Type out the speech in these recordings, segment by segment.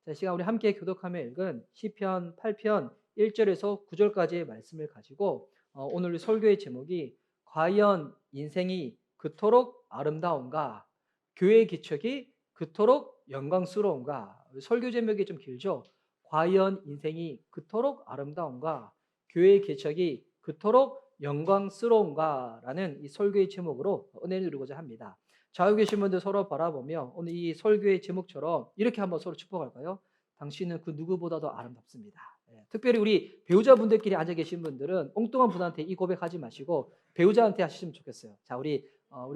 자, 이 시간 우리 함께 교독하며 읽은 시편 8편 1절에서 9절까지의 말씀을 가지고 오늘 우리 설교의 제목이 과연 인생이 그토록 아름다운가? 교회의 기척이 그토록 영광스러운가? 우리 설교 제목이 좀 길죠? 과연 인생이 그토록 아름다운가? 교회의 기척이 그토록 영광스러운가? 라는 이 설교의 제목으로 은혜를 누리고자 합니다. 좌우 계신 분들 서로 바라보며 오늘 이 설교의 제목처럼 이렇게 한번 서로 축복할까요? 당신은 그 누구보다도 아름답습니다. 특별히 우리 배우자분들끼리 앉아 계신 분들은 엉뚱한 분한테 이 고백하지 마시고 배우자한테 하시면 좋겠어요. 자, 우리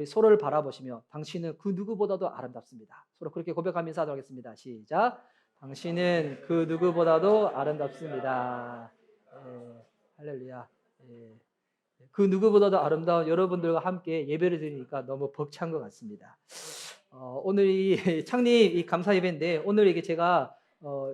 서로를 바라보시며 당신은 그 누구보다도 아름답습니다. 서로 그렇게 고백하면서 하도록 하겠습니다. 시작. 당신은 그 누구보다도 아름답습니다. 할렐루야. 그 누구보다도 아름다운 여러분들과 함께 예배를 드리니까 너무 벅찬 것 같습니다. 오늘 이 창립 이 감사 예배인데 오늘 이게 제가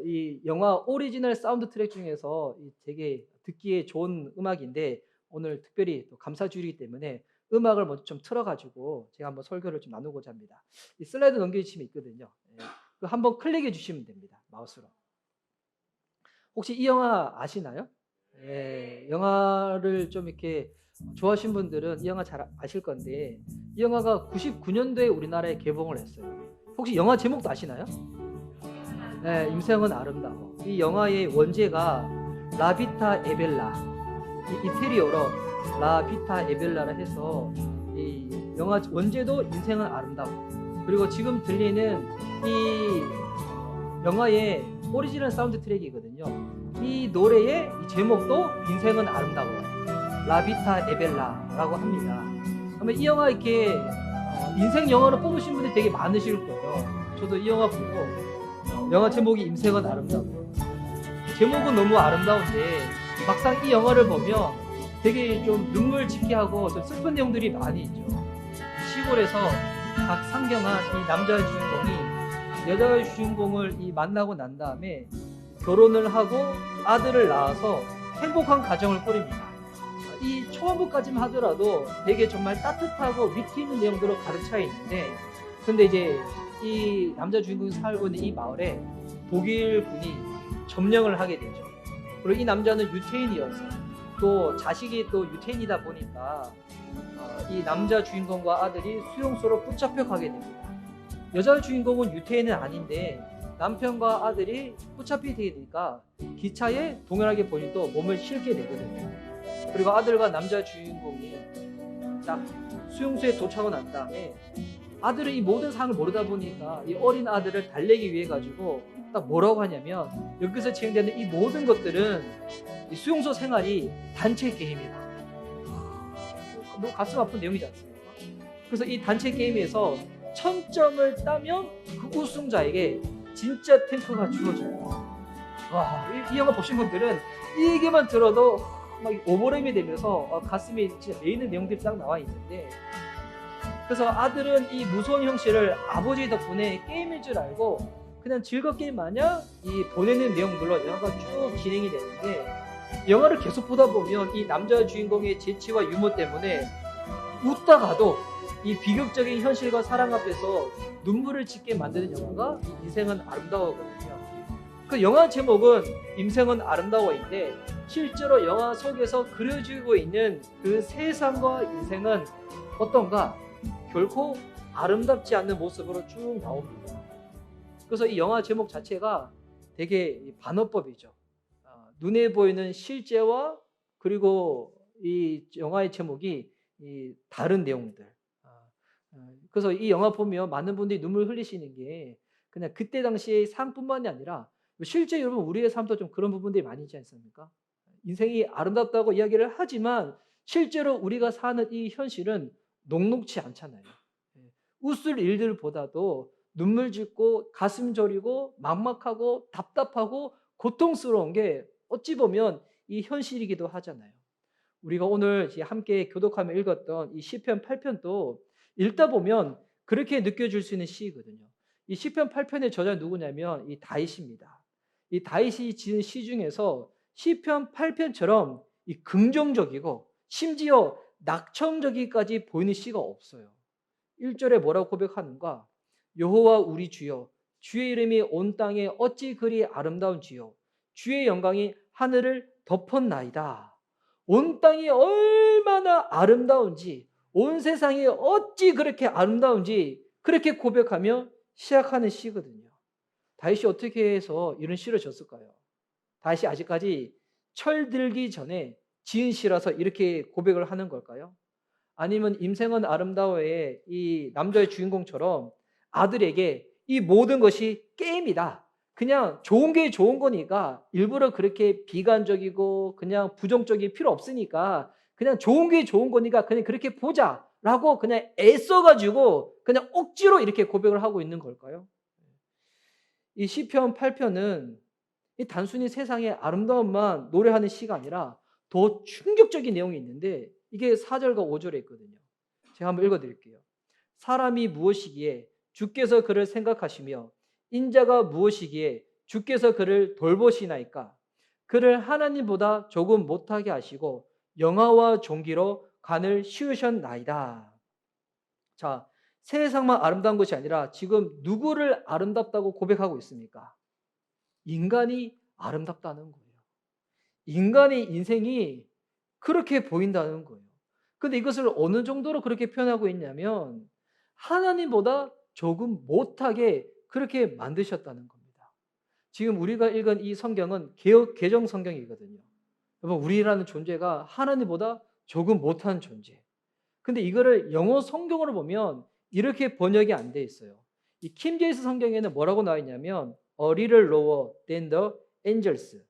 이 영화 오리지널 사운드 트랙 중에서 되게 듣기에 좋은 음악인데 오늘 특별히 또 감사주일이기 때문에 음악을 먼저 좀 틀어가지고 제가 한번 설교를 좀 나누고자 합니다. 이 슬라이드 넘겨주시면 있거든요. 그 한번 클릭해 주시면 됩니다. 마우스로. 혹시 이 영화 아시나요? 영화를 좀 이렇게 좋아하신 분들은 이 영화 잘 아실 건데 이 영화가 99년도에 우리나라에 개봉을 했어요. 혹시 영화 제목도 아시나요? 네, 임생은 아름다워. 이 영화의 원제가 라비타 에벨라, 이태리어로 라비타 에벨라라 해서 이 영화 원제도 인생은 아름다워. 그리고 지금 들리는 이 영화의 오리지널 사운드 트랙이거든요. 이 노래의 이 제목도 인생은 아름다워. 라비타 에벨라라고 합니다. 그러면 이 영화 이렇게 인생 영화로 뽑으신 분들이 되게 많으실 거예요. 저도 이 영화 보고 영화 제목이 인생은 아름다워. 제목은 너무 아름다운데 막상 이 영화를 보면 되게 좀 눈물 짓게 하고 좀 슬픈 내용들이 많이 있죠. 시골에서 각 상경한 이 남자 주인공이 여자 주인공을 만나고 난 다음에 결혼을 하고 아들을 낳아서 행복한 가정을 꾸립니다. 이 초반부까지만 하더라도 되게 정말 따뜻하고 위트 있는 내용들로 가득 차 있는데 근데 이제 이 남자 주인공이 살고 있는 이 마을에 독일 군이 점령을 하게 되죠. 그리고 이 남자는 유태인이어서 또 자식이 또 유태인이다 보니까 이 남자 주인공과 아들이 수용소로 붙잡혀 가게 됩니다. 여자 주인공은 유태인은 아닌데 남편과 아들이 붙잡히게 되니까 기차에 동일하게 본인도 몸을 실게 되거든요. 그리고 아들과 남자 주인공이 딱 수용소에 도착하고 난 다음에 아들은 이 모든 상황을 모르다 보니까 이 어린 아들을 달래기 위해 가지고 딱 뭐라고 하냐면 여기서 진행되는 이 모든 것들은 이 수용소 생활이 단체 게임이다. 너무 가슴 아픈 내용이지 않습니까? 그래서 이 단체 게임에서 1000점을 따면 그 우승자에게 진짜 탱크가 주어져요. 와, 이 영화 보신 분들은 이 얘기만 들어도 막 오버랩이 되면서 가슴이 진짜 메이는 내용들이 딱 나와 있는데 그래서 아들은 이 무서운 형실을 아버지 덕분에 게임일 줄 알고 그냥 즐겁게 마냥 이 보내는 내용들로 영화가 쭉 진행이 되는데 영화를 계속 보다 보면 이 남자 주인공의 재치와 유머 때문에 웃다가도 이 비극적인 현실과 사랑 앞에서 눈물을 짓게 만드는 영화가 인생은 아름다워거든요. 그 영화 제목은 인생은 아름다워인데 실제로 영화 속에서 그려지고 있는 그 세상과 인생은 어떤가? 결코 아름답지 않는 모습으로 쭉 나옵니다. 그래서 이 영화 제목 자체가 되게 반어법이죠. 눈에 보이는 실제와 그리고 이 영화의 제목이 이 다른 내용들. 그래서 이 영화 보면 많은 분들이 눈물 흘리시는 게 그냥 그때 당시의 상뿐만이 아니라 실제 여러분 우리의 삶도 좀 그런 부분들이 많이 있지 않습니까? 인생이 아름답다고 이야기를 하지만 실제로 우리가 사는 이 현실은 녹록치 않잖아요. 웃을 일들보다도 눈물 짓고 가슴 저리고 막막하고 답답하고 고통스러운 게 어찌 보면 이 현실이기도 하잖아요. 우리가 오늘 함께 교독하며 읽었던 이 시편 8편도 읽다 보면 그렇게 느껴질 수 있는 시이거든요. 이 시편 8편의 저자는 누구냐면 이 다윗입니다. 이 다윗이 지은 시 중에서 시편 8편처럼 이 긍정적이고 심지어 낙천적이까지 보이는 시가 없어요. 1절에 뭐라고 고백하는가? 여호와 우리 주여 주의 이름이 온 땅에 어찌 그리 아름다운지요. 주의 영광이 하늘을 덮었나이다. 온 땅이 얼마나 아름다운지, 온 세상이 어찌 그렇게 아름다운지 그렇게 고백하며 시작하는 시거든요. 다윗이 어떻게 해서 이런 시를 졌을까요? 다윗이 아직까지 철들기 전에 지은 시라서 이렇게 고백을 하는 걸까요? 아니면 임생은 아름다워의 이 남자의 주인공처럼 아들에게 이 모든 것이 게임이다, 그냥 좋은 게 좋은 거니까 일부러 그렇게 비관적이고 그냥 부정적인 필요 없으니까 그냥 좋은 게 좋은 거니까 그냥 그렇게 보자라고 그냥 애써가지고 그냥 억지로 이렇게 고백을 하고 있는 걸까요? 이 시편 8편은 이 단순히 세상의 아름다움만 노래하는 시가 아니라 더 충격적인 내용이 있는데 이게 4절과 5절에 있거든요. 제가 한번 읽어드릴게요. 사람이 무엇이기에 주께서 그를 생각하시며 인자가 무엇이기에 주께서 그를 돌보시나이까. 그를 하나님보다 조금 못하게 하시고 영화와 종기로 간을 씌우셨나이다. 자, 세상만 아름다운 것이 아니라 지금 누구를 아름답다고 고백하고 있습니까? 인간이 아름답다는 거예요. 인간의 인생이 그렇게 보인다는 거예요. 근데 이것을 어느 정도로 그렇게 표현하고 있냐면 하나님보다 조금 못하게 그렇게 만드셨다는 겁니다. 지금 우리가 읽은 이 성경은 개정 성경이거든요. 여러분, 우리라는 존재가 하나님보다 조금 못한 존재. 근데 이거를 영어 성경으로 보면 이렇게 번역이 안 돼 있어요. 이 킹제임스 성경에는 뭐라고 나와 있냐면 a little lower than the angels.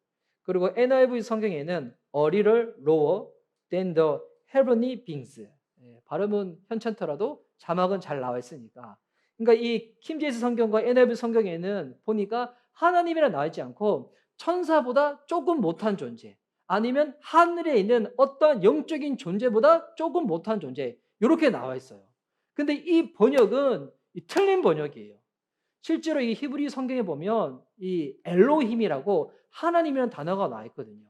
그리고 NIV 성경에는 a little lower than the heavenly beings. 발음은 현찮더라도 자막은 잘 나와 있으니까. 그러니까 이 킹제임스 성경과 NIV 성경에는 보니까 하나님이라 나와 있지 않고 천사보다 조금 못한 존재, 아니면 하늘에 있는 어떠한 영적인 존재보다 조금 못한 존재, 이렇게 나와 있어요. 근데 이 번역은 틀린 번역이에요. 실제로 이 히브리 성경에 보면 이 엘로힘이라고 하나님이라는 단어가 나와 있거든요.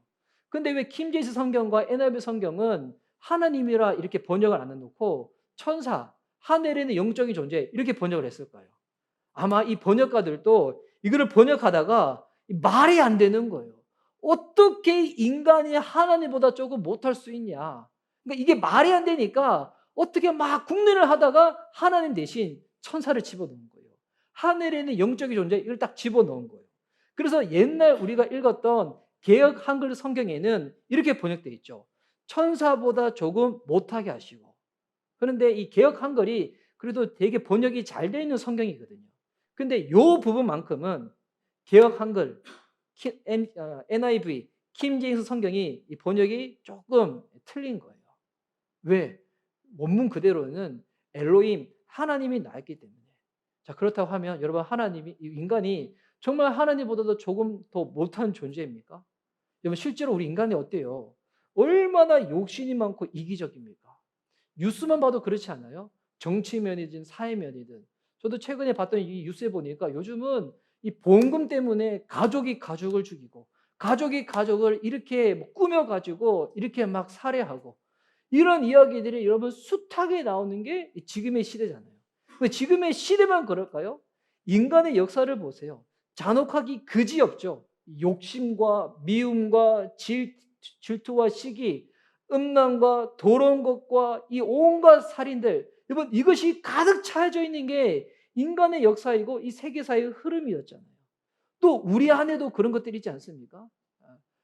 근데 왜 킹제임스 성경과 NIV 성경은 하나님이라 이렇게 번역을 안 해놓고 천사, 하늘에 있는 영적인 존재 이렇게 번역을 했을까요? 아마 이 번역가들도 이거를 번역하다가 말이 안 되는 거예요. 어떻게 인간이 하나님보다 조금 못할 수 있냐. 그러니까 이게 말이 안 되니까 어떻게 막 국내를 하다가 하나님 대신 천사를 집어넣은 거예요. 하늘에 있는 영적인 존재 이걸 딱 집어넣은 거예요. 그래서 옛날 우리가 읽었던 개역 한글 성경에는 이렇게 번역되어 있죠. 천사보다 조금 못하게 하시고. 그런데 이 개역 한글이 그래도 되게 번역이 잘 되어 있는 성경이거든요. 근데 이 부분만큼은 개역 한글, NIV, 킹제임스 성경이 이 번역이 조금 틀린 거예요. 왜? 원문 그대로는 엘로힘, 하나님이 나왔기 때문에. 자, 그렇다고 하면 여러분, 인간이 정말 하나님보다도 조금 더 못한 존재입니까? 여러분, 실제로 우리 인간이 어때요? 얼마나 욕심이 많고 이기적입니까? 뉴스만 봐도 그렇지 않아요? 정치면이든 사회면이든. 저도 최근에 봤던 이 뉴스에 보니까 요즘은 이 보험금 때문에 가족이 가족을 죽이고 가족이 가족을 이렇게 꾸며가지고 이렇게 막 살해하고 이런 이야기들이 여러분 숱하게 나오는 게 지금의 시대잖아요. 지금의 시대만 그럴까요? 인간의 역사를 보세요. 잔혹하기 그지없죠. 욕심과 미움과 질투와 시기, 음란과 더러운 것과 이 온갖 살인들, 여러분 이것이 가득 차여져 있는 게 인간의 역사이고 이 세계사의 흐름이었잖아요. 또 우리 안에도 그런 것들이 있지 않습니까?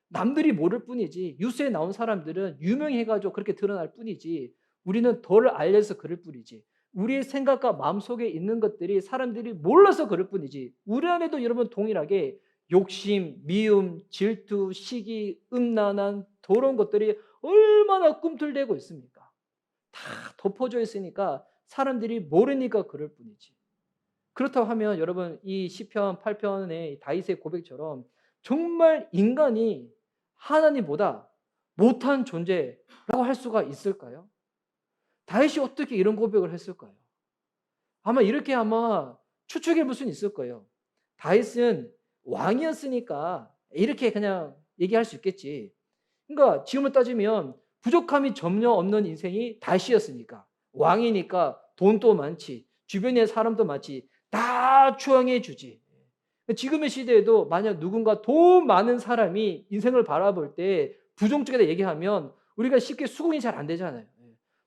남들이 모를 뿐이지 뉴스에 나온 사람들은 유명해가지고 그렇게 드러날 뿐이지 우리는 덜 알려서 그럴 뿐이지 우리의 생각과 마음속에 있는 것들이 사람들이 몰라서 그럴 뿐이지 우리 안에도 여러분 동일하게 욕심, 미움, 질투, 시기, 음란한 더러운 것들이 얼마나 꿈틀대고 있습니까? 다 덮어져 있으니까 사람들이 모르니까 그럴 뿐이지. 그렇다고 하면 여러분 이 시편 8편의 다윗의 고백처럼 정말 인간이 하나님보다 못한 존재라고 할 수가 있을까요? 다윗이 어떻게 이런 고백을 했을까요? 아마 이렇게 추측해 볼 수는 있을 거예요. 다윗은 왕이었으니까 이렇게 그냥 얘기할 수 있겠지. 그러니까 지금을 따지면 부족함이 전혀 없는 인생이 다윗이었으니까 왕이니까 돈도 많지 주변에 사람도 많지 다 추앙해 주지. 지금의 시대에도 만약 누군가 돈 많은 사람이 인생을 바라볼 때 부정적이다 얘기하면 우리가 쉽게 수긍이 잘 안 되잖아요.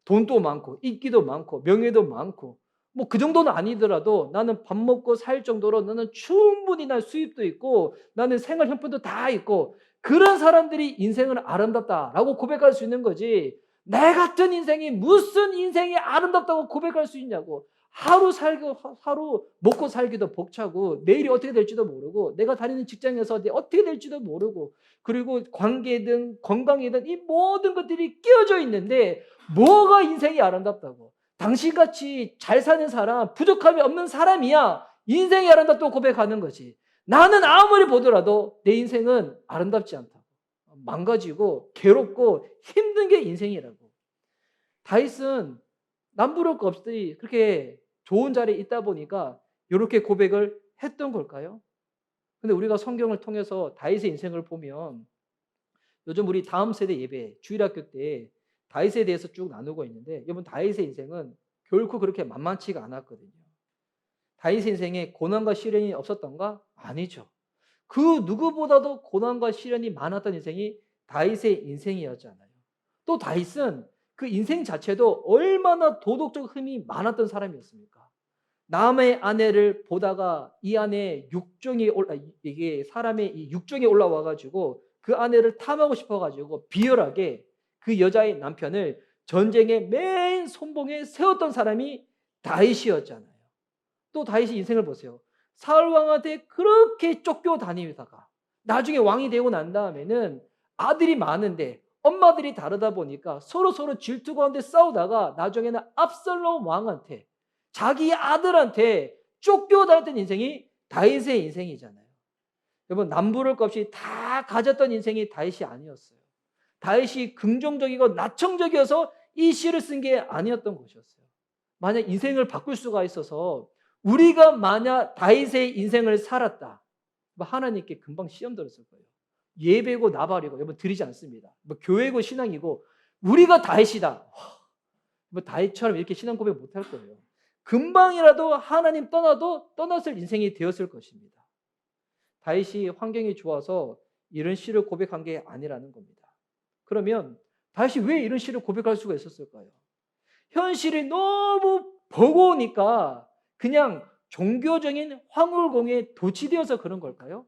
돈도 많고 인기도 많고 명예도 많고 뭐 그 정도는 아니더라도 나는 밥 먹고 살 정도로 나는 충분히 난 수입도 있고 나는 생활 형편도 다 있고 그런 사람들이 인생은 아름답다라고 고백할 수 있는 거지. 내 같은 인생이 무슨 인생이 아름답다고 고백할 수 있냐고. 하루 먹고 살기도 벅차고 내일이 어떻게 될지도 모르고 내가 다니는 직장에서 어떻게 될지도 모르고 그리고 관계든 건강이든 이 모든 것들이 끼어져 있는데 뭐가 인생이 아름답다고. 당신같이 잘 사는 사람, 부족함이 없는 사람이야 인생이 아름답다고 고백하는 거지. 나는 아무리 보더라도 내 인생은 아름답지 않다. 망가지고 괴롭고 힘든 게 인생이라고. 다윗은 남부를 것 없이 그렇게 좋은 자리에 있다 보니까 이렇게 고백을 했던 걸까요? 근데 우리가 성경을 통해서 다윗의 인생을 보면 요즘 우리 다음 세대 예배 주일학교 때 다윗에 대해서 쭉 나누고 있는데 여러분 다윗의 인생은 결코 그렇게 만만치가 않았거든요. 다윗의 인생에 고난과 시련이 없었던가? 아니죠. 그 누구보다도 고난과 시련이 많았던 인생이 다윗의 인생이었잖아요. 또 다윗은 그 인생 자체도 얼마나 도덕적 흠이 많았던 사람이었습니까? 남의 아내를 보다가 이 안에 이게 사람의 이 육정이 올라와 가지고 그 아내를 탐하고 싶어 가지고 비열하게 그 여자의 남편을 전쟁의 맨 선봉에 세웠던 사람이 다윗이었잖아요. 또 다윗의 인생을 보세요. 사울 왕한테 그렇게 쫓겨다니다가 나중에 왕이 되고 난 다음에는 아들이 많은데 엄마들이 다르다 보니까 서로 질투 가운데 싸우다가 나중에는 압살롬 왕한테 자기 아들한테 쫓겨다녔던 인생이 다윗의 인생이잖아요. 여러분 남부를 것 없이 다 가졌던 인생이 다윗이 아니었어요. 다윗이 긍정적이고 나청적이어서 이 시를 쓴 게 아니었던 것이었어요. 만약 인생을 바꿀 수가 있어서 우리가 만약 다윗의 인생을 살았다. 하나님께 금방 시험 들었을 거예요. 예배고 나발이고 여러분 드리지 않습니다. 교회고 신앙이고 우리가 다윗이다. 다윗처럼 이렇게 신앙 고백 못할 거예요. 금방이라도 하나님 떠났을 인생이 되었을 것입니다. 다윗이 환경이 좋아서 이런 시를 고백한 게 아니라는 겁니다. 그러면 다윗이 왜 이런 시를 고백할 수가 있었을까요? 현실이 너무 버거우니까 그냥 종교적인 황홀공에 도취되어서 그런 걸까요?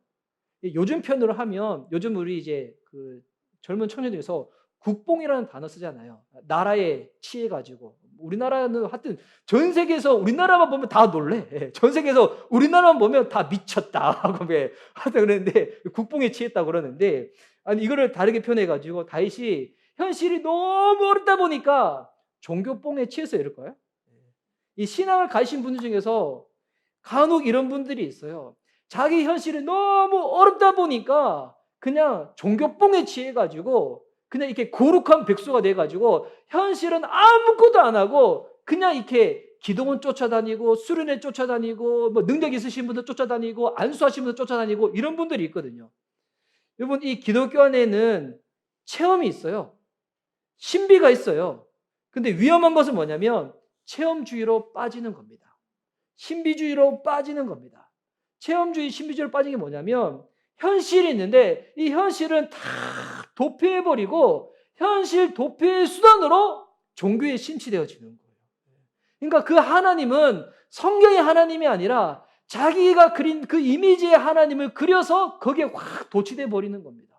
요즘 편으로 하면 요즘 우리 이제 그 젊은 청년들에서 국뽕이라는 단어 쓰잖아요. 나라에 취해가지고 우리나라는 하여튼 전 세계에서 우리나라만 보면 다 놀래. 전 세계에서 우리나라만 보면 다 미쳤다 하고 하여튼 그러는데 국뽕에 취했다 그러는데 아니 이거를 다르게 표현해가지고 다윗이 현실이 너무 어렵다 보니까 종교뽕에 취해서 이럴까요? 이 신앙을 가지신 분들 중에서 간혹 이런 분들이 있어요. 자기 현실이 너무 어렵다 보니까 그냥 종교뽕에 취해가지고 그냥 이렇게 거룩한 백수가 돼가지고 현실은 아무것도 안 하고 그냥 이렇게 기도원 쫓아다니고 수련회 쫓아다니고 능력 있으신 분들 쫓아다니고 안수하신 분들 쫓아다니고 이런 분들이 있거든요. 여러분 이 기독교 안에는 체험이 있어요. 신비가 있어요. 근데 위험한 것은 뭐냐면 체험주의로 빠지는 겁니다. 신비주의로 빠지는 겁니다. 체험주의, 신비주의로 빠진 게 뭐냐면 현실이 있는데 이 현실은 다 도피해버리고 현실 도피의 수단으로 종교에 심취되어지는 거예요. 그러니까 그 하나님은 성경의 하나님이 아니라 자기가 그린 그 이미지의 하나님을 그려서 거기에 확 도취돼 버리는 겁니다.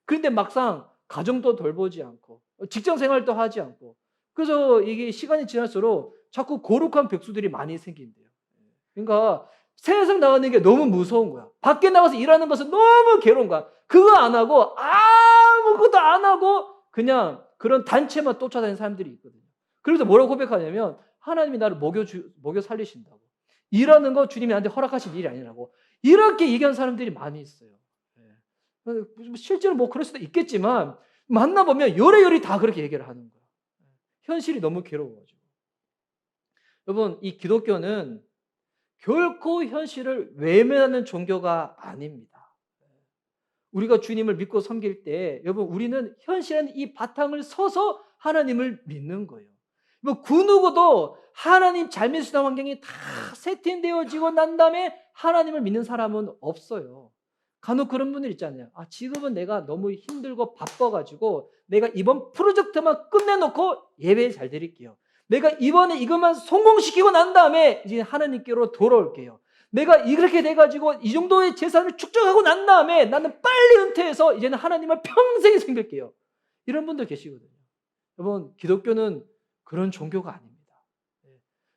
그런데 막상 가정도 돌보지 않고 직장 생활도 하지 않고 그래서 이게 시간이 지날수록 자꾸 거룩한 백수들이 많이 생긴대요. 그러니까 세상 나가는 게 너무 무서운 거야. 밖에 나가서 일하는 것은 너무 괴로운 거야. 그거 안 하고 아무것도 안 하고 그냥 그런 단체만 쫓아다니는 사람들이 있거든요. 그래서 뭐라고 고백하냐면 하나님이 나를 먹여 살리신다고. 일하는 거 주님이 나한테 허락하신 일이 아니라고. 이렇게 얘기하는 사람들이 많이 있어요. 실제로 그럴 수도 있겠지만 만나보면 요래요래 다 그렇게 얘기를 하는 거야. 현실이 너무 괴로워가지고. 여러분 이 기독교는 결코 현실을 외면하는 종교가 아닙니다. 우리가 주님을 믿고 섬길 때 여러분 우리는 현실은 이 바탕을 서서 하나님을 믿는 거예요. 그 누구도 하나님 잘 믿으시는 환경이 다 세팅되어지고 난 다음에 하나님을 믿는 사람은 없어요. 간혹 그런 분들 있잖아요. 지금은 내가 너무 힘들고 바빠가지고 내가 이번 프로젝트만 끝내놓고 예배 잘 드릴게요. 내가 이번에 이것만 성공시키고 난 다음에 이제 하나님께로 돌아올게요. 내가 이렇게 돼가지고 이 정도의 재산을 축적하고 난 다음에 나는 빨리 은퇴해서 이제는 하나님을 평생 섬길게요. 이런 분들 계시거든요. 여러분, 기독교는 그런 종교가 아닙니다.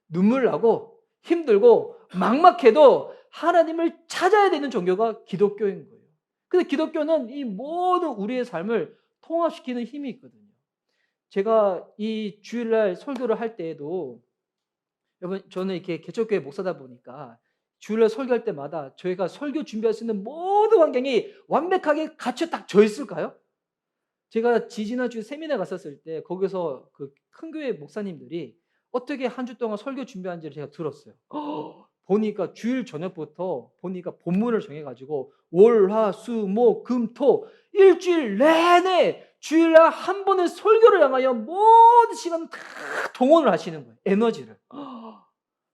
눈물 나고 힘들고 막막해도 하나님을 찾아야 되는 종교가 기독교인 거예요. 근데 기독교는 이 모든 우리의 삶을 통합시키는 힘이 있거든요. 제가 이 주일날 설교를 할 때에도, 여러분, 저는 이렇게 개척교회 목사다 보니까 주일날 설교할 때마다 저희가 설교 준비할 수 있는 모든 환경이 완벽하게 갖춰 딱 져 있을까요? 제가 지지난주 세미나 갔었을 때 거기서 그 큰 교회 목사님들이 어떻게 한 주 동안 설교 준비한지를 제가 들었어요. 보니까 주일 저녁부터 보니까 본문을 정해가지고 월, 화, 수, 목, 금, 토 일주일 내내 주일날 한 번의 설교를 향하여 모든 시간 다 동원을 하시는 거예요. 에너지를.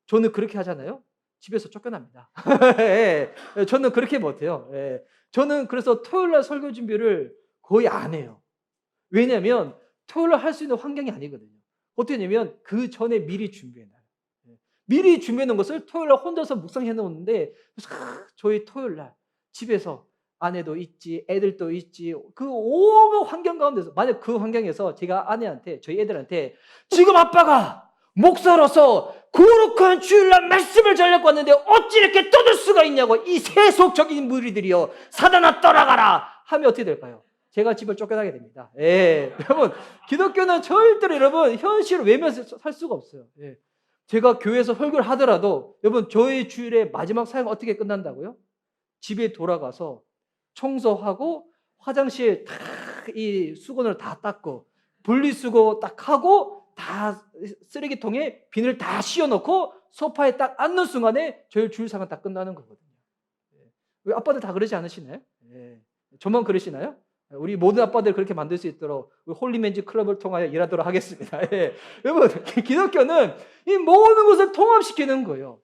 저는 그렇게 하잖아요. 집에서 쫓겨납니다. 예, 저는 그렇게 못해요. 예. 저는 그래서 토요일날 설교 준비를 거의 안 해요. 왜냐하면 토요일날 할 수 있는 환경이 아니거든요. 어떻게 하냐면 그 전에 미리 준비해놔요. 미리 준비해놓은 것을 토요일날 혼자서 묵상해 놓는데, 저희 토요일날 집에서 아내도 있지, 애들도 있지, 그 온 환경 가운데서, 만약 그 환경에서 제가 아내한테, 저희 애들한테 지금 아빠가 목사로서 거룩한 주일날 말씀을 전하고 왔는데 어찌 이렇게 떠들 수가 있냐고, 이 세속적인 무리들이여 사단아 떠나가라 하면 어떻게 될까요? 제가 집을 쫓겨나게 됩니다. 예. 여러분, 기독교는 절대로 여러분 현실을 외면해서 살 수가 없어요. 예. 제가 교회에서 설교를 하더라도 여러분, 저희 주일의 마지막 사역은 어떻게 끝난다고요? 집에 돌아가서 청소하고 화장실 다 이 수건을 다 닦고 분리수거 딱 하고 다 쓰레기통에 비늘 다 씌워놓고 소파에 딱 앉는 순간에 저희 주일상은 다 끝나는 거거든요. 왜 아빠들 다 그러지 않으시나요? 예. 저만 그러시나요? 우리 모든 아빠들 그렇게 만들 수 있도록 홀리맨즈 클럽을 통하여 일하도록 하겠습니다. 예. 여러분, 기독교는 이 모든 것을 통합시키는 거예요.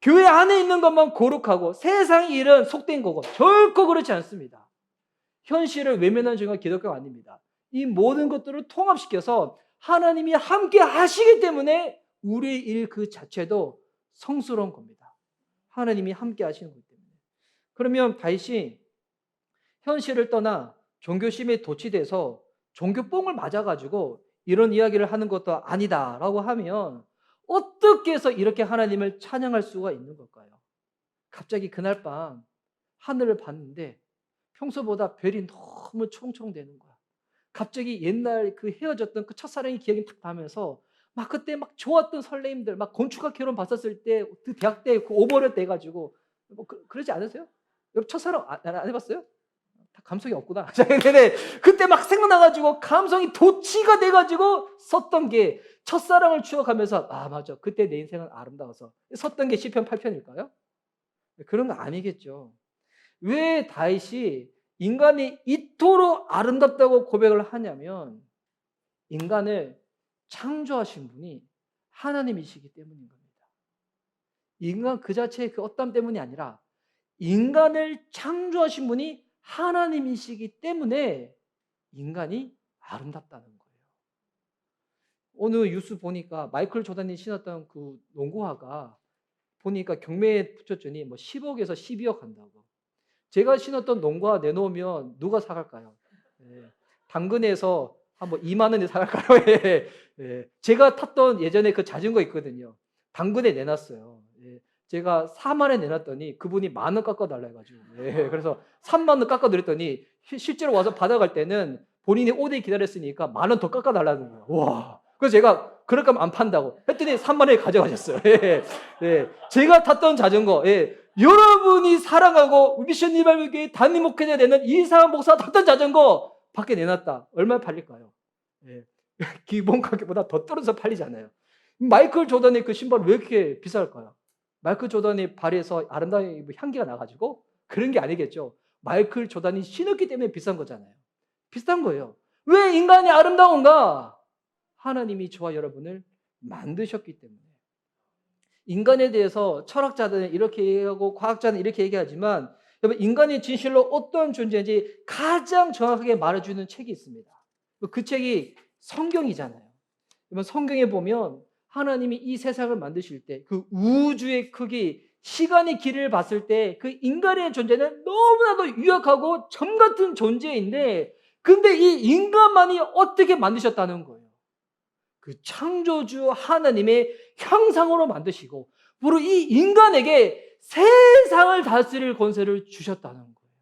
교회 안에 있는 것만 거룩하고 세상 일은 속된 거고 결코 그렇지 않습니다. 현실을 외면하는 종교가 기독교가 아닙니다. 이 모든 것들을 통합시켜서 하나님이 함께 하시기 때문에 우리의 일 그 자체도 성스러운 겁니다. 하나님이 함께 하시는 거기 때문에. 그러면 다윗이 현실을 떠나 종교심에 도취돼서 종교뽕을 맞아가지고 이런 이야기를 하는 것도 아니다라고 하면 어떻게 해서 이렇게 하나님을 찬양할 수가 있는 걸까요? 갑자기 그날 밤 하늘을 봤는데 평소보다 별이 너무 초롱초롱 되는 거야. 갑자기 옛날 그 헤어졌던 그 첫사랑의 기억이 탁 나면서 막 그때 막 좋았던 설레임들, 막 건축학 결혼 봤었을 때 그 대학 때 그 오버랩 돼가지고 뭐 그러지 않으세요? 여러분, 첫사랑 안 해봤어요? 다 감성이 없구나. 그때 막 생각나가지고 감성이 도취가 돼가지고 썼던 게 첫사랑을 추억하면서 맞아, 그때 내 인생은 아름다워서 썼던 게 시편 8편일까요? 그런 거 아니겠죠. 왜 다윗이 인간이 이토록 아름답다고 고백을 하냐면 인간을 창조하신 분이 하나님이시기 때문인 겁니다. 인간 그 자체의 그 어떤 때문이 아니라 인간을 창조하신 분이 하나님이시기 때문에 인간이 아름답다는 거예요. 오늘 뉴스 보니까 마이클 조던이 신었던 그 농구화가 보니까 경매에 붙였더니 뭐 10억에서 12억 한다고. 제가 신었던 농구화 내놓으면 누가 사갈까요? 예. 당근에서 한 뭐 2만 원에 사갈까요? 예. 예. 제가 탔던 예전에 그 자전거 있거든요. 당근에 내놨어요. 예. 제가 4만 원에 내놨더니 그분이 10,000원 깎아달라 해가지고. 예. 그래서 3만 원 깎아드렸더니 실제로 와서 받아갈 때는 본인이 오래 기다렸으니까 10,000원 더 깎아달라는 거예요. 와. 그래서 제가 그럴 거면 안 판다고 했더니 3만 원에 가져가셨어요. 예. 예. 제가 탔던 자전거, 예. 여러분이 사랑하고 미션 리바이벌교회 담임 목회자 되는 이상한 목사가 탔던 자전거 밖에 내놨다. 얼마에 팔릴까요? 예. 기본 가격보다 더 떨어져서 팔리잖아요. 마이클 조던의 그 신발 왜 이렇게 비쌀까요? 마이클 조던의 발에서 아름다운 향기가 나가지고 그런 게 아니겠죠. 마이클 조던이 신었기 때문에 비싼 거잖아요. 비싼 거예요. 왜 인간이 아름다운가? 하나님이 저와 여러분을 만드셨기 때문에. 인간에 대해서 철학자들은 이렇게 얘기하고 과학자는 이렇게 얘기하지만 여러분 인간이 진실로 어떤 존재인지 가장 정확하게 말해주는 책이 있습니다. 그 책이 성경이잖아요. 여러분 성경에 보면 하나님이 이 세상을 만드실 때 그 우주의 크기, 시간의 길이를 봤을 때 그 인간의 존재는 너무나도 유약하고 점 같은 존재인데 근데 이 인간만이 어떻게 만드셨다는 거예요. 그 창조주 하나님의 형상으로 만드시고 바로 이 인간에게 세상을 다스릴 권세를 주셨다는 거예요.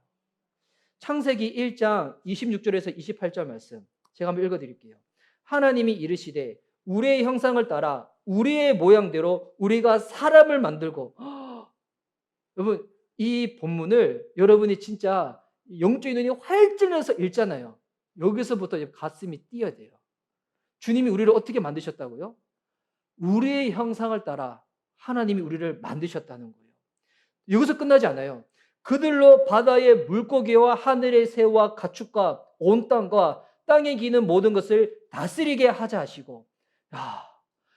창세기 1장 26절에서 28절 말씀 제가 한번 읽어드릴게요. 하나님이 이르시되 우리의 형상을 따라 우리의 모양대로 우리가 사람을 만들고 여러분 이 본문을 여러분이 진짜 영적인 눈이 활짝해서 읽잖아요. 여기서부터 가슴이 뛰어야 돼요. 주님이 우리를 어떻게 만드셨다고요? 우리의 형상을 따라 하나님이 우리를 만드셨다는 거예요. 여기서 끝나지 않아요. 그들로 바다의 물고기와 하늘의 새와 가축과 온 땅과 땅에 기는 모든 것을 다스리게 하자 하시고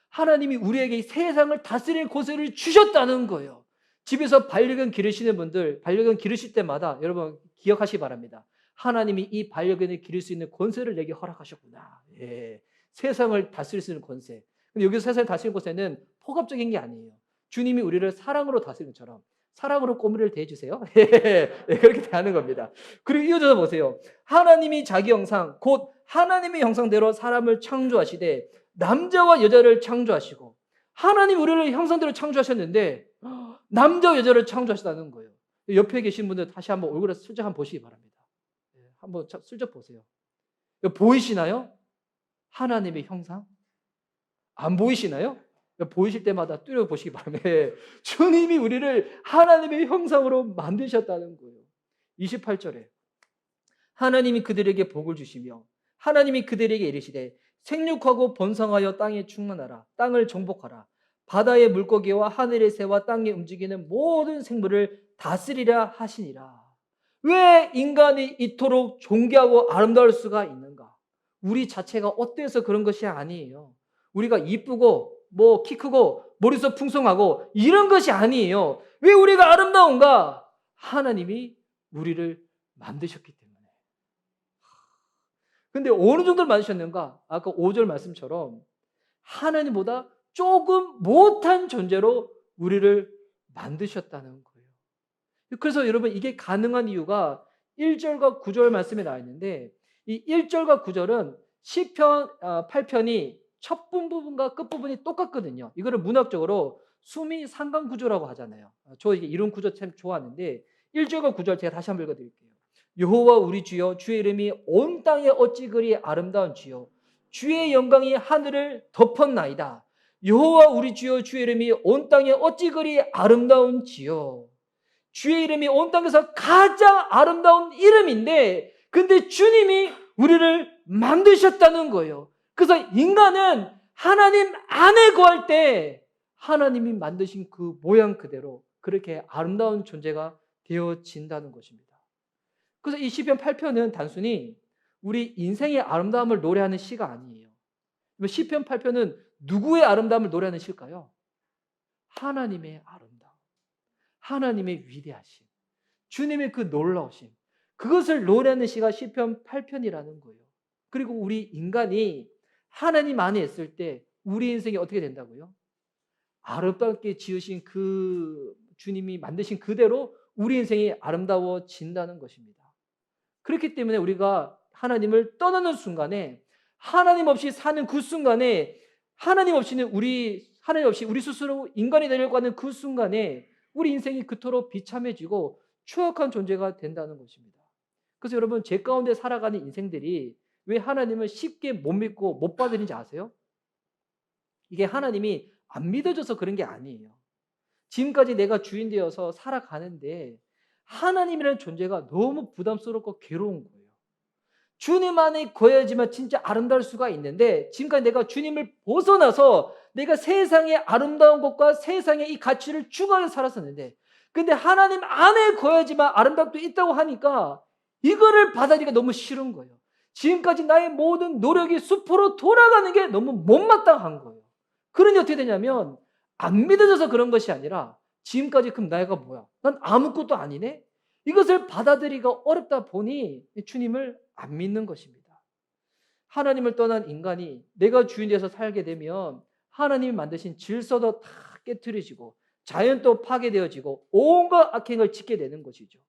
하나님이 우리에게 세상을 다스릴 권세를 주셨다는 거예요. 집에서 반려견 기르시는 분들 반려견 기르실 때마다 여러분 기억하시기 바랍니다. 하나님이 이 반려견을 기를 수 있는 권세를 내게 허락하셨구나. 예. 세상을 다스릴 수 있는 권세. 근데 여기서 세상을 다스리는 권세는 폭압적인 게 아니에요. 주님이 우리를 사랑으로 다스리는 것처럼 사랑으로 꼬물을 대해주세요. 그렇게 대하는 겁니다. 그리고 이어져서 보세요. 하나님이 자기 형상 곧 하나님의 형상대로 사람을 창조하시되 남자와 여자를 창조하시고 하나님 우리를 형상대로 창조하셨는데 남자와 여자를 창조하셨다는 거예요. 옆에 계신 분들 다시 한번 얼굴에 슬쩍 한번 보시기 바랍니다. 한번 슬쩍 보세요. 보이시나요? 하나님의 형상? 안 보이시나요? 보이실 때마다 뚜려보시기 바랍니다. 주님이 우리를 하나님의 형상으로 만드셨다는 거예요. 28절에 하나님이 그들에게 복을 주시며 하나님이 그들에게 이르시되 생육하고 번성하여 땅에 충만하라. 땅을 정복하라. 바다의 물고기와 하늘의 새와 땅에 움직이는 모든 생물을 다스리라 하시니라. 왜 인간이 이토록 존귀하고 아름다울 수가 있는가? 우리 자체가 어때서 그런 것이 아니에요. 우리가 이쁘고 키 크고 머리숱 풍성하고 이런 것이 아니에요. 왜 우리가 아름다운가? 하나님이 우리를 만드셨기 때문에. 근데 어느 정도를 만드셨는가? 아까 5절 말씀처럼 하나님보다 조금 못한 존재로 우리를 만드셨다는 거예요. 그래서 여러분 이게 가능한 이유가 1절과 9절 말씀에 나와 있는데 이 1절과 9절은 시편 8편이 첫 부분과 끝부분이 똑같거든요. 이거를 문학적으로 수미 상관 구조라고 하잖아요. 저 이런 구조 참 좋아하는데 1절과 9절 제가 다시 한번 읽어드릴게요. 여호와 우리 주여 주의 이름이 온 땅에 어찌 그리 아름다운 지요 주의 영광이 하늘을 덮었나이다. 여호와 우리 주여 주의 이름이 온 땅에 어찌 그리 아름다운 지요 주의 이름이 온 땅에서 가장 아름다운 이름인데 근데 주님이 우리를 만드셨다는 거예요. 그래서 인간은 하나님 안에 거할 때 하나님이 만드신 그 모양 그대로 그렇게 아름다운 존재가 되어진다는 것입니다. 그래서 이 시편 8편은 단순히 우리 인생의 아름다움을 노래하는 시가 아니에요. 시편 8편은 누구의 아름다움을 노래하는 시일까요? 하나님의 아름다움, 하나님의 위대하심, 주님의 그 놀라우심, 그것을 노래하는 시가 시편 8편이라는 거예요. 그리고 우리 인간이 하나님 안에 있을 때 우리 인생이 어떻게 된다고요? 아름답게 지으신 그 주님이 만드신 그대로 우리 인생이 아름다워진다는 것입니다. 그렇기 때문에 우리가 하나님을 떠나는 순간에 하나님 없이 사는 그 순간에 하나님 없이 우리 스스로 인간이 되려고 하는 그 순간에 우리 인생이 그토록 비참해지고 추악한 존재가 된다는 것입니다. 그래서 여러분 제 가운데 살아가는 인생들이 왜 하나님을 쉽게 못 믿고 못 받으는지 아세요? 이게 하나님이 안 믿어져서 그런 게 아니에요. 지금까지 내가 주인 되어서 살아가는데 하나님이라는 존재가 너무 부담스럽고 괴로운 거예요. 주님 안에 거해야지만 진짜 아름다울 수가 있는데 지금까지 내가 주님을 벗어나서 내가 세상의 아름다운 것과 세상의 이 가치를 추구하며 살았었는데 근데 하나님 안에 거해야지만 아름답도 있다고 하니까 이거를 받아들이기가 너무 싫은 거예요. 지금까지 나의 모든 노력이 수포로 돌아가는 게 너무 못마땅한 거예요. 그러니 어떻게 되냐면 안 믿어져서 그런 것이 아니라 지금까지 그럼 내가 뭐야? 난 아무것도 아니네? 이것을 받아들이기가 어렵다 보니 주님을 안 믿는 것입니다. 하나님을 떠난 인간이 내가 주인 되어서 살게 되면 하나님이 만드신 질서도 다 깨트려지고 자연도 파괴되어지고 온갖 악행을 짓게 되는 것이죠.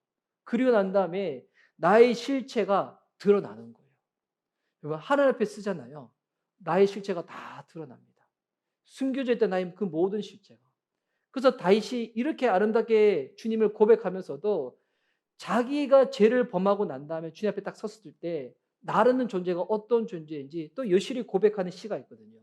그리고 난 다음에 나의 실체가 드러나는 거예요. 여러분 하나님 앞에 쓰잖아요. 나의 실체가 다 드러납니다. 숨겨져 있던 나의 그 모든 실체가. 그래서 다윗이 이렇게 아름답게 주님을 고백하면서도 자기가 죄를 범하고 난 다음에 주님 앞에 딱 섰을 때 나라는 존재가 어떤 존재인지 또 여실히 고백하는 시가 있거든요.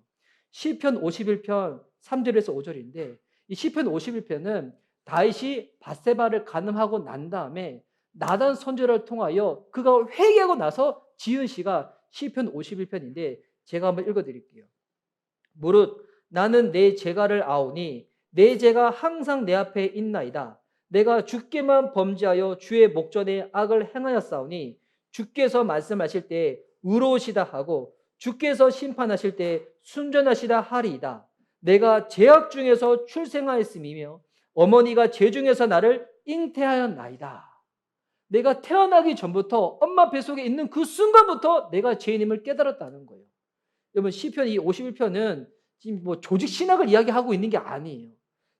시편 51편 3절에서 5절인데 이 시편 51편은 다윗이 밧세바를 간음하고 난 다음에 나단 선지자를 통하여 그가 회개하고 나서 지은 시가 시편 51편인데 제가 한번 읽어드릴게요. 무릇 나는 내 죄가를 아오니 내 죄가 항상 내 앞에 있나이다. 내가 주께만 범죄하여 주의 목전에 악을 행하였사오니 주께서 말씀하실 때 의로우시다 하고 주께서 심판하실 때 순전하시다 하리이다. 내가 죄악 중에서 출생하였음이며 어머니가 죄 중에서 나를 잉태하였나이다. 내가 태어나기 전부터 엄마 뱃속에 있는 그 순간부터 내가 죄인임을 깨달았다는 거예요. 여러분 시편 이 51편은 지금 뭐 조직 신학을 이야기하고 있는 게 아니에요.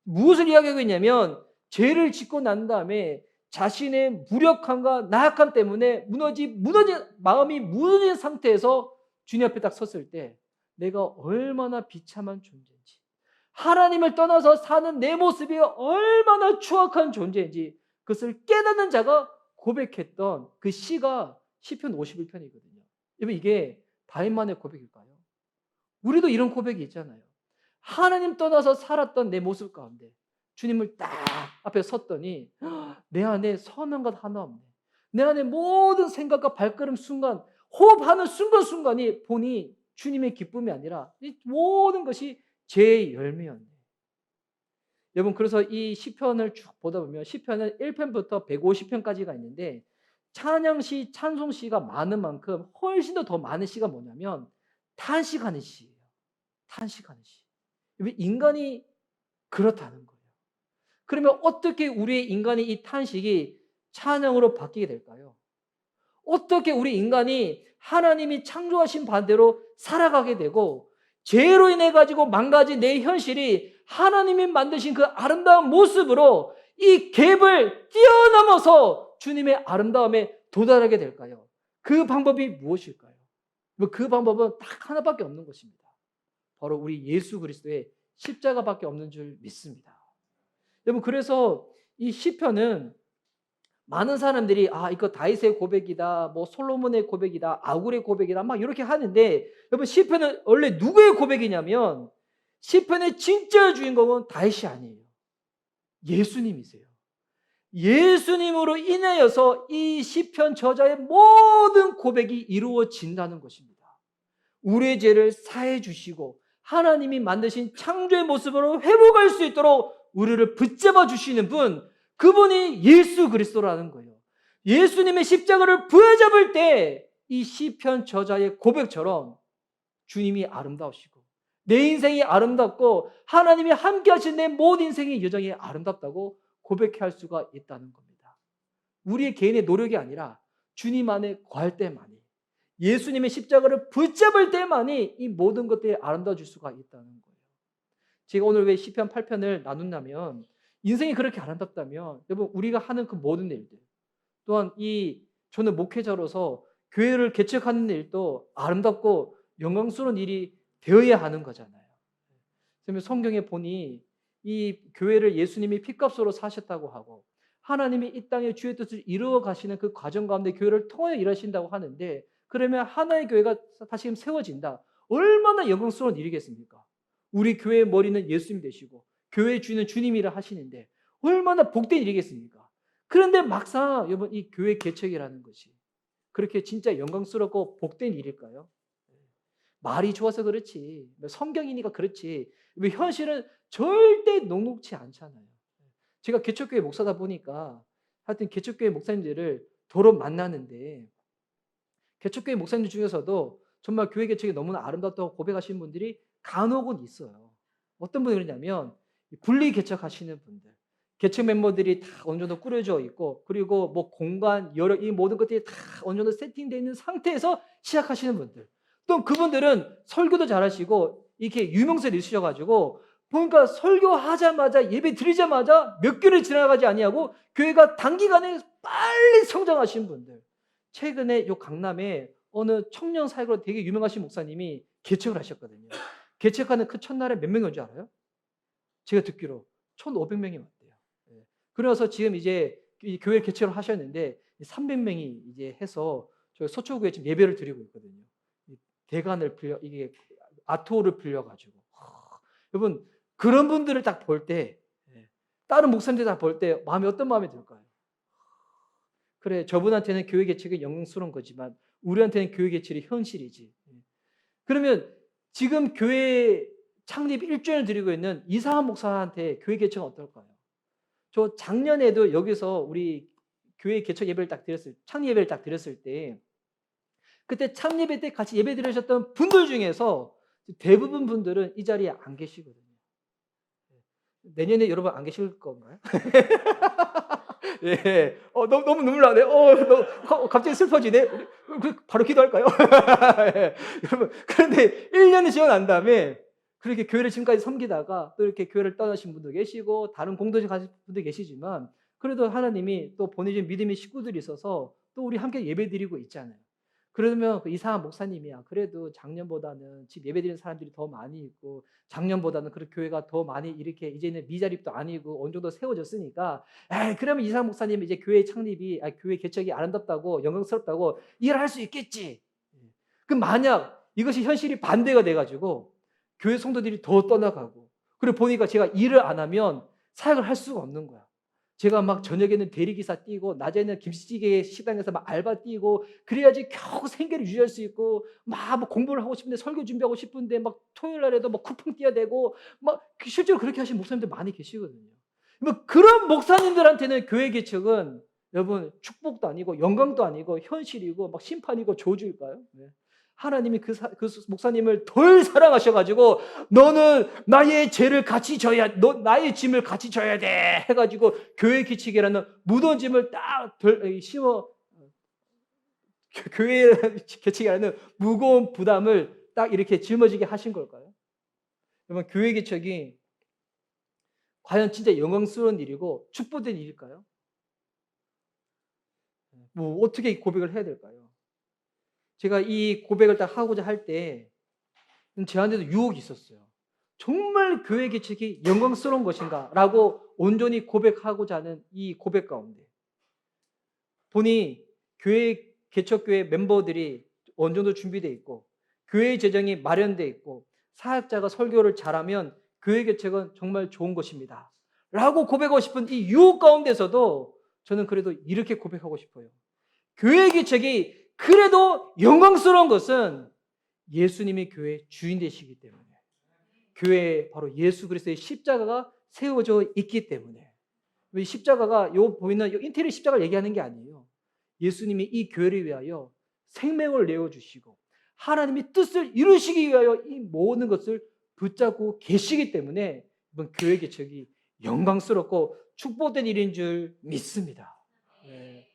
무엇을 이야기하고 있냐면 죄를 짓고 난 다음에 자신의 무력함과 나약함 때문에 무너진 마음이 무너진 상태에서 주님 앞에 딱 섰을 때 내가 얼마나 비참한 존재인지, 하나님을 떠나서 사는 내 모습이 얼마나 추악한 존재인지 그것을 깨닫는 자가 고백했던 그 시가 시편 51편이거든요. 여러분 이게 다윗만의 고백일까요? 우리도 이런 고백이 있잖아요. 하나님 떠나서 살았던 내 모습 가운데 주님을 딱 앞에 섰더니 내 안에 선한 것 하나 없네. 내 안에 모든 생각과 발걸음 순간, 호흡하는 순간순간이 보니 주님의 기쁨이 아니라 이 모든 것이 죄의 열매였네. 여러분 그래서 이 시편을 쭉 보다 보면 시편은 1편부터 150편까지가 있는데 찬양시, 찬송시가 많은 만큼 훨씬 더 많은 시가 뭐냐면 탄식하는 시예요. 탄식하는 시. 왜 인간이 그렇다는 거예요. 그러면 어떻게 우리의 인간의 이 탄식이 찬양으로 바뀌게 될까요? 어떻게 우리 인간이 하나님이 창조하신 반대로 살아가게 되고 죄로 인해 가지고 망가진 내 현실이 하나님이 만드신 그 아름다운 모습으로 이 갭을 뛰어넘어서 주님의 아름다움에 도달하게 될까요? 그 방법이 무엇일까요? 그 방법은 딱 하나밖에 없는 것입니다. 바로 우리 예수 그리스도의 십자가밖에 없는 줄 믿습니다. 여러분 그래서 이 시편은 많은 사람들이 이거 다윗의 고백이다, 뭐 솔로몬의 고백이다, 아굴의 고백이다 막 이렇게 하는데 여러분 시편은 원래 누구의 고백이냐면 시편의 진짜 주인공은 다윗이 아니에요. 예수님이세요. 예수님으로 인하여서 이 시편 저자의 모든 고백이 이루어진다는 것입니다. 우리의 죄를 사해 주시고 하나님이 만드신 창조의 모습으로 회복할 수 있도록 우리를 붙잡아 주시는 분, 그분이 예수 그리스도라는 거예요. 예수님의 십자가를 부여잡을 때 이 시편 저자의 고백처럼 주님이 아름다우시고 내 인생이 아름답고 하나님이 함께 하신 내 모든 인생의 여정이 아름답다고 고백할 수가 있다는 겁니다. 우리의 개인의 노력이 아니라 주님 안에 거할 때만이, 예수님의 십자가를 붙잡을 때만이 이 모든 것들이 아름다워질 수가 있다는 거예요. 제가 오늘 왜 시편 8편을 나눈다면 인생이 그렇게 아름답다면 여러분 우리가 하는 그 모든 일들 또한 저는 목회자로서 교회를 개척하는 일도 아름답고 영광스러운 일이 되어야 하는 거잖아요. 그러면 성경에 보니 이 교회를 예수님이 핏값으로 사셨다고 하고 하나님이 이 땅에 주의 뜻을 이루어 가시는 그 과정 가운데 교회를 통하여 일하신다고 하는데 그러면 하나의 교회가 다시금 세워진다. 얼마나 영광스러운 일이겠습니까? 우리 교회의 머리는 예수님 되시고 교회의 주인은 주님이라 하시는데 얼마나 복된 일이겠습니까? 그런데 막상 여러분 이 교회 개척이라는 것이 그렇게 진짜 영광스럽고 복된 일일까요? 말이 좋아서 그렇지, 성경이니까 그렇지, 현실은 절대 녹록지 않잖아요. 제가 개척교회 목사다 보니까 하여튼 개척교회 목사님들을 도로 만나는데 개척교회 목사님들 중에서도 정말 교회 개척이 너무나 아름답다고 고백하시는 분들이 간혹은 있어요. 어떤 분이 그러냐면 분리 개척하시는 분들, 개척 멤버들이 다 어느 정도 꾸려져 있고, 그리고 뭐 공간, 여러 이 모든 것들이 다 어느 정도 세팅되어 있는 상태에서 시작하시는 분들, 또 그분들은 설교도 잘하시고 이렇게 유명세를 있으셔가지고 보니까 설교하자마자 예배 드리자마자 몇 개를 지나가지 아니하고 교회가 단기간에 빨리 성장하신 분들. 최근에 요 강남에 어느 청년 사역으로 되게 유명하신 목사님이 개척을 하셨거든요. 개척하는 그 첫날에 몇 명이 온 줄 알아요? 제가 듣기로 1,500명이 왔대요. 예. 그래서 지금 이제 이 교회 개척을 하셨는데 300명이 이제 해서 저희 서초구에 지금 예배를 드리고 있거든요. 대관을 빌려, 이게 아트홀을 빌려가지고. 여러분, 그런 분들을 딱 볼 때, 다른 목사님들 딱 볼 때 마음이 어떤 마음이 들까요? 그래, 저분한테는 교회 개척이 영광스러운 거지만 우리한테는 교회 개척이 현실이지. 그러면 지금 교회 창립 1주년을 드리고 있는 이상한 목사한테 교회 개척은 어떨까요? 저 작년에도 여기서 우리 교회 개척 예배를 딱 드렸을, 창립 예배를 딱 드렸을 때, 그때 창립 예배 때 같이 예배 드리셨던 분들 중에서 대부분 분들은 이 자리에 안 계시거든요. 내년에 여러분 안 계실 건가요? 예. 너무 눈물 나네. 갑자기 슬퍼지네. 바로 기도할까요? 예. 여러분, 그런데 1년이 지나고 난 다음에 그렇게 교회를 지금까지 섬기다가 또 이렇게 교회를 떠나신 분도 계시고 다른 공동체 가신 분도 계시지만 그래도 하나님이 또 보내준 믿음의 식구들이 있어서 또 우리 함께 예배드리고 있잖아요. 그러면 그 이상한 목사님이야. 그래도 작년보다는 집 예배드리는 사람들이 더 많이 있고 작년보다는 그 교회가 더 많이 이렇게 이제는 미자립도 아니고 어느 정도 세워졌으니까 그러면 이상한 목사님은 이제 교회 창립이 교회 개척이 아름답다고 영광스럽다고 일을 할 수 있겠지. 그럼 만약 이것이 현실이 반대가 돼가지고 교회 성도들이 더 떠나가고 그리고 보니까 제가 일을 안 하면 사역을 할 수가 없는 거야. 제가 막 저녁에는 대리기사 뛰고 낮에는 김치찌개 식당에서 막 알바 뛰고 그래야지 겨우 생계를 유지할 수 있고 막 공부를 하고 싶은데 설교 준비하고 싶은데 막 토요일 날에도 막 쿠팡 뛰어야 되고 막 실제로 그렇게 하시는 목사님들 많이 계시거든요. 뭐 그런 목사님들한테는 교회 개척은 여러분 축복도 아니고 영광도 아니고 현실이고 막 심판이고 저주일까요? 네. 하나님이 그 목사님을 덜 사랑하셔가지고 너는 나의 죄를 같이 져야, 너 나의 짐을 같이 져야 돼 해가지고 교회 개척이라는 무거운 짐을 딱 심어 교회 개척이라는 무거운 부담을 딱 이렇게 짊어지게 하신 걸까요? 여러분 교회 개척이 과연 진짜 영광스러운 일이고 축복된 일일까요? 뭐 어떻게 고백을 해야 될까요? 제가 이 고백을 딱 하고자 할 때 저한테도 유혹이 있었어요. 정말 교회 개척이 영광스러운 것인가? 라고 온전히 고백하고자 하는 이 고백 가운데 보니 교회 개척교회 멤버들이 어느 정도 준비되어 있고 교회 재정이 마련되어 있고 사역자가 설교를 잘하면 교회 개척은 정말 좋은 것입니다. 라고 고백하고 싶은 이 유혹 가운데서도 저는 그래도 이렇게 고백하고 싶어요. 교회 개척이 그래도 영광스러운 것은 예수님이 교회의 주인 되시기 때문에 교회에 바로 예수 그리스도의 십자가가 세워져 있기 때문에 이 십자가가 요 보이는 요 인테리어 십자가를 얘기하는 게 아니에요. 예수님이 이 교회를 위하여 생명을 내어주시고 하나님이 뜻을 이루시기 위하여 이 모든 것을 붙잡고 계시기 때문에 이번 교회 개척이 영광스럽고 축복된 일인 줄 믿습니다. 네.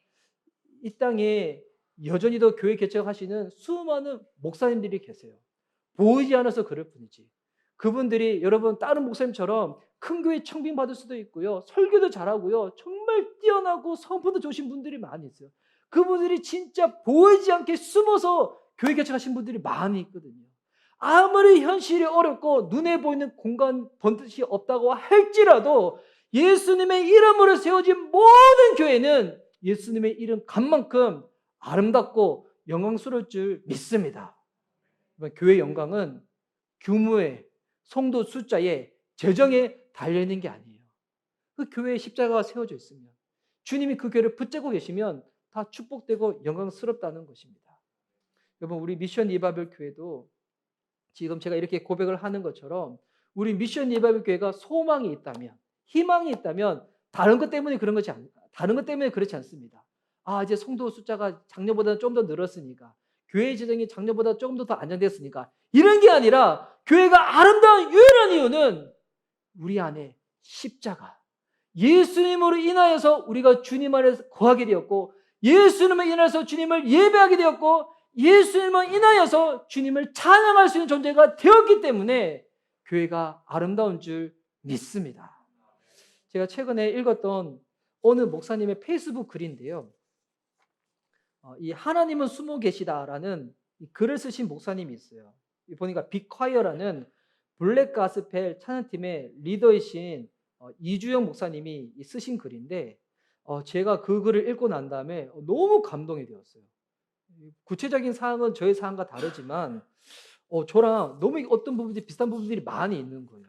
이 땅에 여전히도 교회 개척하시는 수많은 목사님들이 계세요. 보이지 않아서 그럴 뿐이지. 그분들이 여러분 다른 목사님처럼 큰 교회 청빙받을 수도 있고요. 설교도 잘하고요. 정말 뛰어나고 성품도 좋으신 분들이 많이 있어요. 그분들이 진짜 보이지 않게 숨어서 교회 개척하신 분들이 많이 있거든요. 아무리 현실이 어렵고 눈에 보이는 공간 번듯이 없다고 할지라도 예수님의 이름으로 세워진 모든 교회는 예수님의 이름 값만큼 아름답고 영광스러울 줄 믿습니다. 교회 영광은 규모에, 성도 숫자에, 재정에 달려있는 게 아니에요. 그 교회에 십자가가 세워져 있으면 주님이 그 교회를 붙잡고 계시면 다 축복되고 영광스럽다는 것입니다. 여러분 우리 미션 리바이벌 교회도 지금 제가 이렇게 고백을 하는 것처럼 우리 미션 리바이벌 교회가 소망이 있다면 희망이 있다면 다른 것 때문에 그렇지 않습니다. 이제 성도 숫자가 작년보다 좀 더 늘었으니까 교회 재정이 작년보다 조금 더 안정됐으니까 이런 게 아니라 교회가 아름다운 유일한 이유는 우리 안에 십자가. 예수님으로 인하여서 우리가 주님 안에서 거하게 되었고, 예수님으로 인하여서 주님을 예배하게 되었고, 예수님으로 인하여서 주님을 찬양할 수 있는 존재가 되었기 때문에 교회가 아름다운 줄 믿습니다. 제가 최근에 읽었던 어느 목사님의 페이스북 글인데요. 이 하나님은 숨어 계시다라는 이 글을 쓰신 목사님이 있어요. 보니까 빅콰이어라는 블랙 가스펠 찬양팀의 리더이신 이주영 목사님이 쓰신 글인데, 제가 그 글을 읽고 난 다음에 너무 감동이 되었어요. 구체적인 사항은 저의 사항과 다르지만 저랑 너무 어떤 부분들이 비슷한 부분들이 많이 있는 거예요.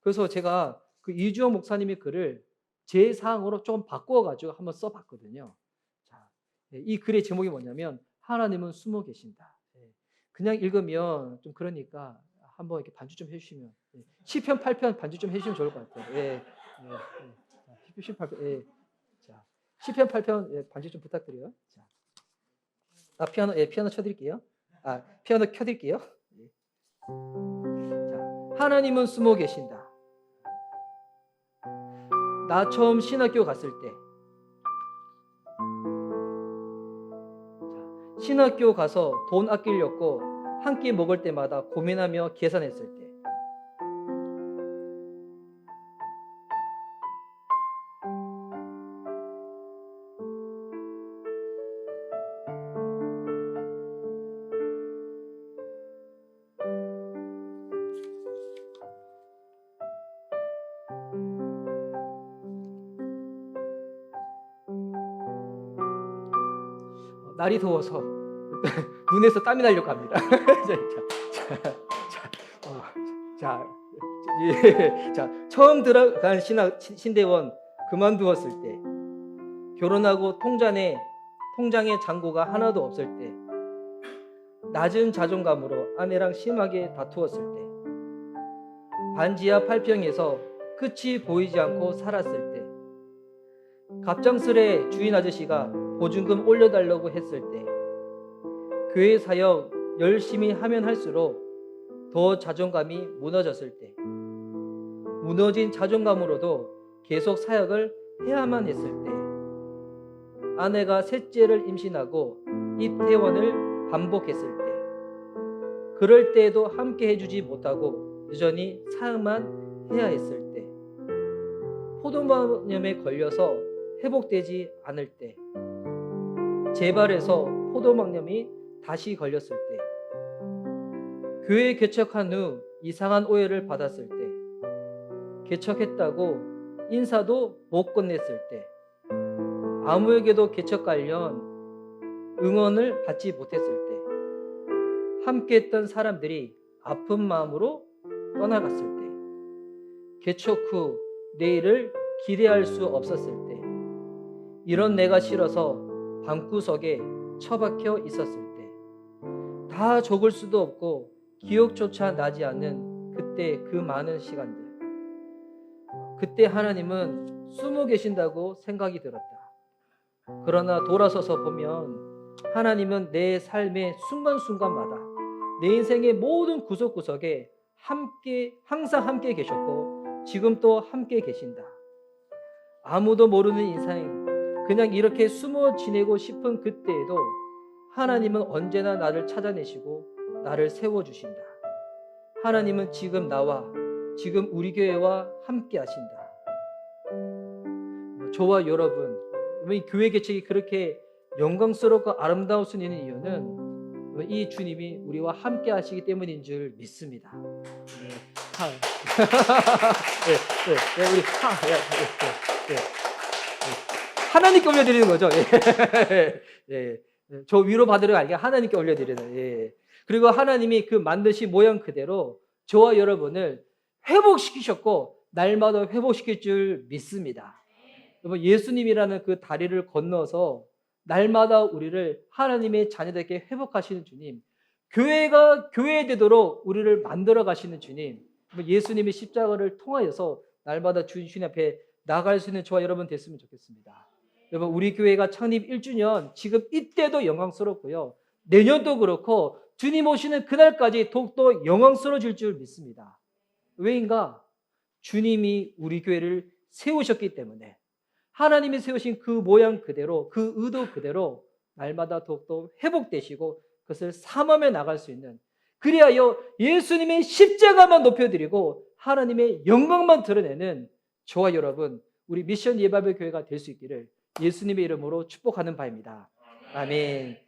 그래서 제가 그 이주영 목사님의 글을 제 사항으로 조금 바꿔가지고 한번 써봤거든요. 자, 이 글의 제목이 뭐냐면 하나님은 숨어 계신다. 그냥 읽으면 좀 그러니까 한번 이렇게 반주 좀 해주시면, 시편 8편 반주 좀 해주시면 좋을 것 같아요. 시편 8편, 자, 시편 8편 반주 좀 부탁드려요. 자, 피아노 쳐드릴게요. 피아노 켜드릴게요. 자, 하나님은 숨어 계신다. 나 처음 신학교 갔을 때, 신학교 가서 돈 아끼려고 한 끼 먹을 때마다 고민하며 계산했을 때, 날이 더워서 눈에서 땀이 나려고 합니다. 자, 처음 들어간 신대원 그만두었을 때, 결혼하고 통장에 잔고가 하나도 없을 때, 낮은 자존감으로 아내랑 심하게 다투었을 때, 반지하 8평에서 끝이 보이지 않고 살았을 때, 갑작스레 주인 아저씨가 보증금 올려달라고 했을 때, 교회 사역 열심히 하면 할수록 더 자존감이 무너졌을 때, 무너진 자존감으로도 계속 사역을 해야만 했을 때, 아내가 셋째를 임신하고 입퇴원을 반복했을 때, 그럴 때에도 함께 해주지 못하고 여전히 사역만 해야 했을 때, 포도막염에 걸려서 회복되지 않을 때, 재발해서 포도막염이 다시 걸렸을 때, 교회 개척한 후 이상한 오해를 받았을 때, 개척했다고 인사도 못 건넸을 때, 아무에게도 개척 관련 응원을 받지 못했을 때, 함께했던 사람들이 아픈 마음으로 떠나갔을 때, 개척 후 내일을 기대할 수 없었을 때, 이런 내가 싫어서 방구석에 처박혀 있었을 때, 다 적을 수도 없고 기억조차 나지 않는 그때 그 많은 시간들, 그때 하나님은 숨어 계신다고 생각이 들었다. 그러나 돌아서서 보면 하나님은 내 삶의 순간순간마다, 내 인생의 모든 구석구석에 항상 함께 계셨고 지금 또 함께 계신다. 아무도 모르는 인생, 그냥 이렇게 숨어 지내고 싶은 그때에도 하나님은 언제나 나를 찾아내시고 나를 세워주신다. 하나님은 지금 나와, 지금 우리 교회와 함께 하신다. 저와 여러분, 이 교회 개척이 그렇게 영광스럽고 아름다울 수 있는 이유는 이 주님이 우리와 함께 하시기 때문인 줄 믿습니다. 하나님께 올려드리는 거죠. 저 위로 받으려고 아니라 하나님께 올려드리는. 그리고 하나님이 그 만드신 모양 그대로 저와 여러분을 회복시키셨고 날마다 회복시킬 줄 믿습니다. 여러분, 예수님이라는 그 다리를 건너서 날마다 우리를 하나님의 자녀들에게 회복하시는 주님, 교회가 교회되도록 우리를 만들어 가시는 주님, 예수님의 십자가를 통하여서 날마다 주님 앞에 나갈 수 있는 저와 여러분 됐으면 좋겠습니다. 여러분, 우리 교회가 창립 1주년 지금 이때도 영광스럽고요, 내년도 그렇고 주님 오시는 그날까지 더욱더 영광스러워질 줄 믿습니다. 왜인가? 주님이 우리 교회를 세우셨기 때문에 하나님이 세우신 그 모양 그대로, 그 의도 그대로 날마다 더욱더 회복되시고 그것을 삼엄해 나갈 수 있는, 그리하여 예수님의 십자가만 높여드리고 하나님의 영광만 드러내는 저와 여러분, 우리 미션 예바벨 교회가 될 수 있기를 예수님의 이름으로 축복하는 바입니다. 아멘.